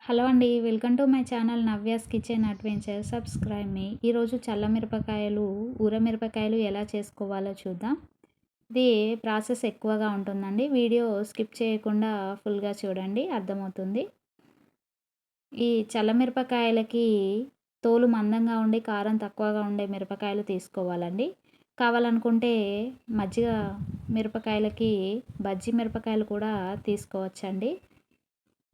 Hello అండి. Welcome to my channel Navya's kitchen adventure. Subscribe మీ. ఈరోజు చల్ల మిరపకాయలు, ఊర మిరపకాయలు ఎలా చేసుకోవాలో చూద్దాం. ఇది ప్రాసెస్ ఎక్కువగా ఉంటుందండి. వీడియో స్కిప్ చేయకుండా ఫుల్గా చూడండి, అర్థమవుతుంది. ఈ చల్ల మిరపకాయలకి తోలు మందంగా ఉండి కారం తక్కువగా ఉండే మిరపకాయలు తీసుకోవాలండి. కావాలనుకుంటే మజ్జిగ మిరపకాయలకి బజ్జీ మిరపకాయలు కూడా తీసుకోవచ్చండి.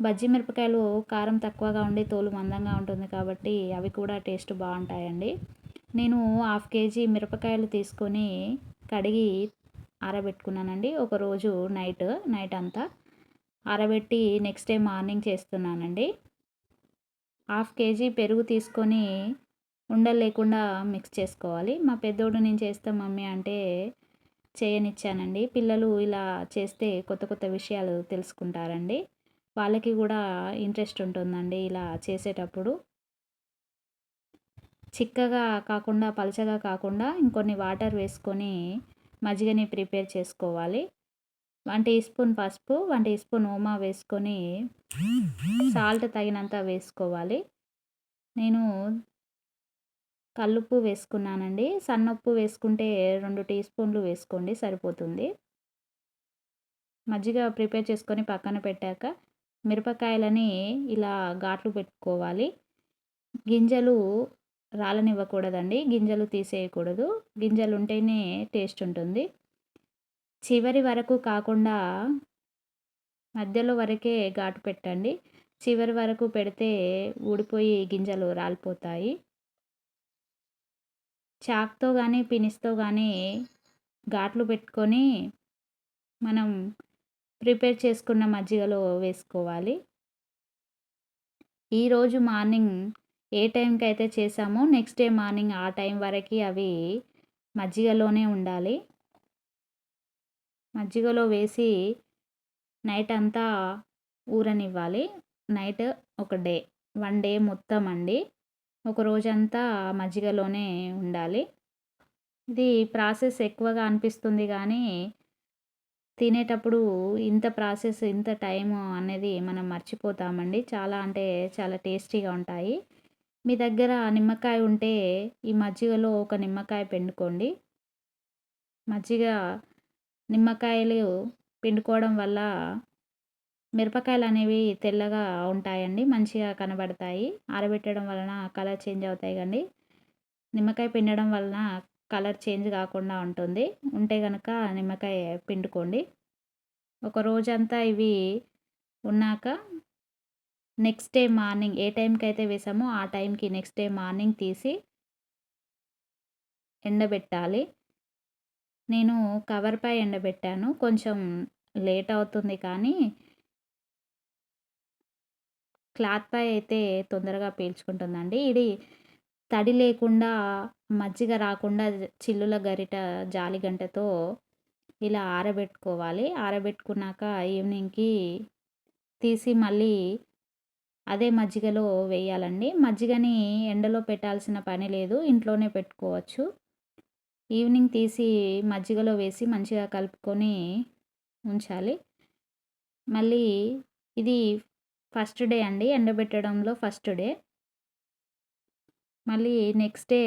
బజ్జీ మిరపకాయలు కారం తక్కువగా ఉండి తోలు మందంగా ఉంటుంది కాబట్టి అవి కూడా టేస్ట్ బాగుంటాయండి. నేను హాఫ్ కేజీ మిరపకాయలు తీసుకొని కడిగి ఆరబెట్టుకున్నానండి. ఒకరోజు నైట్ అంతా ఆరబెట్టి నెక్స్ట్ డే మార్నింగ్ చేస్తున్నానండి. హాఫ్ కేజీ పెరుగు తీసుకొని ఉండలు లేకుండా మిక్స్ చేసుకోవాలి. మా పెద్దోడు నేను చేస్తా మమ్మీ అంటే చేయనిచ్చానండి. పిల్లలు ఇలా చేస్తే కొత్త కొత్త విషయాలు తెలుసుకుంటారండి. వాళ్ళకి కూడా ఇంట్రెస్ట్ ఉంటుందండి ఇలా చేసేటప్పుడు. చిక్కగా కాకుండా పలచగా కాకుండా ఇంకొన్ని వాటర్ వేసుకొని మజ్జిగని ప్రిపేర్ చేసుకోవాలి. 1 టీ స్పూన్ పసుపు, 1 టీ స్పూన్ ఓమా వేసుకొని సాల్ట్ తగినంత వేసుకోవాలి. నేను కల్లుప్పు వేసుకున్నానండి. సన్నుప్పు వేసుకుంటే 2 టీ స్పూన్లు వేసుకోండి, సరిపోతుంది. మజ్జిగ ప్రిపేర్ చేసుకొని పక్కన పెట్టాక మిరపకాయలని ఇలా ఘాట్లు పెట్టుకోవాలి. గింజలు రాలనివ్వకూడదండి, గింజలు తీసేయకూడదు. గింజలు ఉంటేనే టేస్ట్ ఉంటుంది. చివరి వరకు కాకుండా మధ్యలో వరకే ఘాటు పెట్టండి. చివరి వరకు పెడితే ఊడిపోయి గింజలు రాలిపోతాయి. చాక్తో కానీ పినిస్తో కానీ ఘాట్లు పెట్టుకొని మనం ప్రిపేర్ చేసుకున్న మజ్జిగలో వేసుకోవాలి. ఈరోజు మార్నింగ్ ఏ టైంకి అయితే చేసామో నెక్స్ట్ డే మార్నింగ్ ఆ టైం వరకు అవి మజ్జిగలోనే ఉండాలి. మజ్జిగలో వేసి నైట్ అంతా ఊరనివ్వాలి. నైట్ ఒక డే 1 డే మొత్తం అండి. ఒక రోజంతా మజ్జిగలోనే ఉండాలి. ఇది ప్రాసెస్ ఎక్కువగా అనిపిస్తుంది కానీ తినేటప్పుడు ఇంత ప్రాసెస్, ఇంత టైము అనేది మనం మర్చిపోతామండి. చాలా అంటే చాలా టేస్టీగా ఉంటాయి. మీ దగ్గర నిమ్మకాయ ఉంటే ఈ మజ్జిగలో ఒక నిమ్మకాయ పిండుకోండి. నిమ్మకాయలు పిండుకోవడం వల్ల మిరపకాయలు అనేవి తెల్లగా ఉంటాయండి, మంచిగా కనబడతాయి. ఆరబెట్టడం వలన కలర్ చేంజ్ అవుతాయి కండి. నిమ్మకాయ పిండడం వలన కలర్ చేంజ్ కాకుండా ఉంటుంది. ఉంటే కనుక నిమ్మకాయ పిండుకోండి. ఒక రోజంతా ఇవి ఉన్నాక నెక్స్ట్ డే మార్నింగ్ ఏ టైంకి అయితే వేసామో ఆ టైంకి నెక్స్ట్ డే మార్నింగ్ తీసి ఎండబెట్టాలి. నేను కవర్పై ఎండబెట్టాను. కొంచెం లేట్ అవుతుంది కానీ క్లాత్పై అయితే తొందరగా పీల్చుకుంటుందండి. ఇది తడి లేకుండా మజ్జిగ రాకుండా చిల్లుల గరిట జాలి గంటతో ఇలా ఆరబెట్టుకోవాలి. ఆరబెట్టుకున్నాక ఈవినింగ్కి తీసి మళ్ళీ అదే మజ్జిగలో వేయాలండి. మజ్జిగని ఎండలో పెట్టాల్సిన పని లేదు, ఇంట్లోనే పెట్టుకోవచ్చు. ఈవినింగ్ తీసి మజ్జిగలో వేసి మంచిగా కలుపుకొని ఉంచాలి. మళ్ళీ ఇది ఫస్ట్ డే అండి, ఎండబెట్టడంలో ఫస్ట్ డే. మళ్ళీ నెక్స్ట్ డే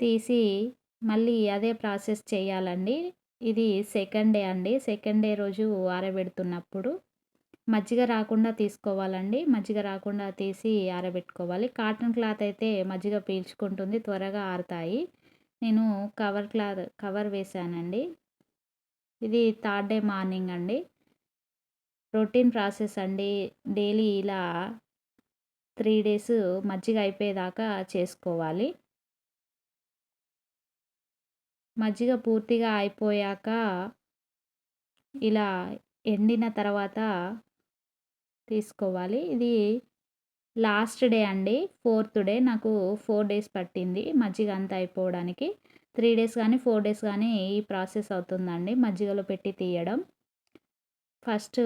తీసి మళ్ళీ అదే ప్రాసెస్ చేయాలండి. ఇది సెకండ్ డే అండి. సెకండ్ డే రోజు ఆరబెడుతున్నప్పుడు మజ్జిగ రాకుండా తీసుకోవాలండి. మజ్జిగ రాకుండా తీసి ఆరబెట్టుకోవాలి. కాటన్ క్లాత్ అయితే మజ్జిగ పీల్చుకుంటుంది, త్వరగా ఆరుతాయి. నేను కవర్ వేసానండి. ఇది థర్డ్ డే మార్నింగ్ అండి. రొటీన్ ప్రాసెస్ అండి. డైలీ ఇలా 3 డేస్ మజ్జిగ అయిపోయేదాకా చేసుకోవాలి. మజ్జిగ పూర్తిగా అయిపోయాక ఇలా ఎండిన తర్వాత తీసుకోవాలి. ఇది లాస్ట్ డే అండి, 4th డే. నాకు 4 డేస్ పట్టింది మజ్జిగ అంతా అయిపోవడానికి. 3 డేస్ కానీ 4 డేస్ కానీ ఈ ప్రాసెస్ అవుతుందండి మజ్జిగలో పెట్టి తీయడం. ఫస్ట్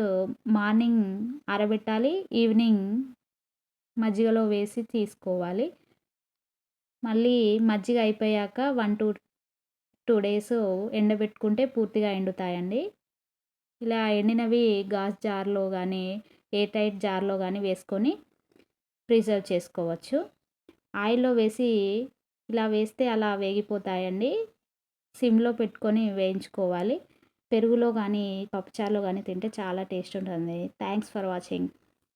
మార్నింగ్ ఆరబెట్టాలి, ఈవినింగ్ మజ్జిగలో వేసి తీసుకోవాలి. మళ్ళీ మజ్జిగ అయిపోయాక 1 to 2 డేస్ ఎండబెట్టుకుంటే పూర్తిగా ఎండుతాయండి. ఇలా ఎండినవి గాజు జార్లో కానీ ఎయిర్ టైట్ జార్లో కానీ వేసుకొని ప్రిజర్వ్ చేసుకోవచ్చు. ఆయిల్‌లో వేసి ఇలా వేస్తే అలా వేగిపోతాయండి. సిమ్‌లో పెట్టుకొని వేయించుకోవాలి. పెరుగులో కానీ, పప్పుచారులో కానీ తింటే చాలా టేస్ట్ ఉంటుంది. Thanks for watching.